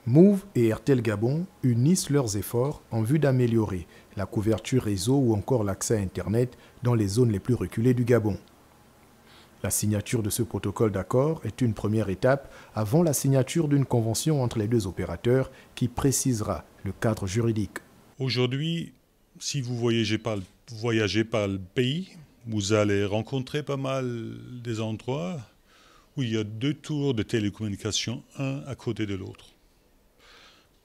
Move et Airtel Gabon unissent leurs efforts en vue d'améliorer la couverture réseau ou encore l'accès à Internet dans les zones les plus reculées du Gabon. La signature de ce protocole d'accord est une première étape avant la signature d'une convention entre les deux opérateurs qui précisera le cadre juridique. Aujourd'hui, si vous voyagez par le pays, vous allez rencontrer pas mal des endroits où il y a deux tours de télécommunications, un à côté de l'autre.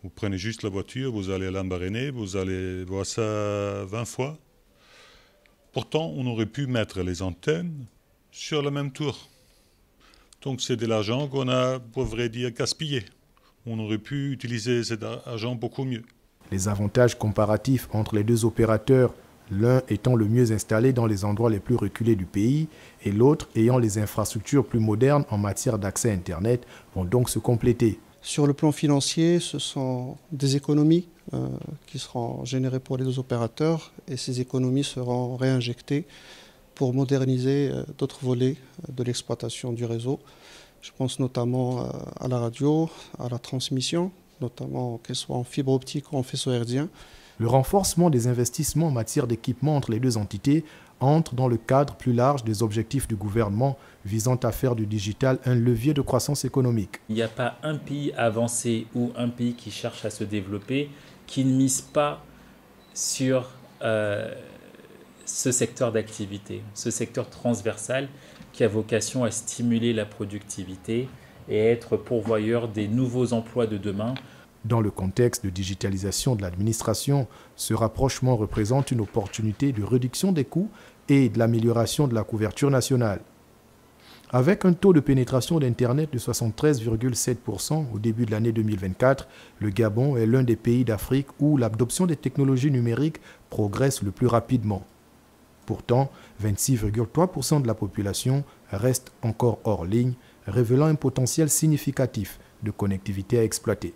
Vous prenez juste la voiture, vous allez à Lambaréné, vous allez voir ça 20 fois. Pourtant, on aurait pu mettre les antennes sur la même tour. Donc c'est de l'argent qu'on a, pour vrai dire, gaspillé. On aurait pu utiliser cet argent beaucoup mieux. Les avantages comparatifs entre les deux opérateurs, l'un étant le mieux installé dans les endroits les plus reculés du pays et l'autre ayant les infrastructures plus modernes en matière d'accès à Internet, vont donc se compléter. Sur le plan financier, ce sont des économies qui seront générées pour les deux opérateurs et ces économies seront réinjectées pour moderniser d'autres volets de l'exploitation du réseau. Je pense notamment à la radio, à la transmission, notamment qu'elle soit en fibre optique ou en faisceau hertzien. Le renforcement des investissements en matière d'équipement entre les deux entités entre dans le cadre plus large des objectifs du gouvernement visant à faire du digital un levier de croissance économique. Il n'y a pas un pays avancé ou un pays qui cherche à se développer qui ne mise pas sur ce secteur d'activité, ce secteur transversal qui a vocation à stimuler la productivité et être pourvoyeur des nouveaux emplois de demain. Dans le contexte de digitalisation de l'administration, ce rapprochement représente une opportunité de réduction des coûts et de l'amélioration de la couverture nationale. Avec un taux de pénétration d'Internet de 73,7% au début de l'année 2024, le Gabon est l'un des pays d'Afrique où l'adoption des technologies numériques progresse le plus rapidement. Pourtant, 26,3% de la population reste encore hors ligne, révélant un potentiel significatif de connectivité à exploiter.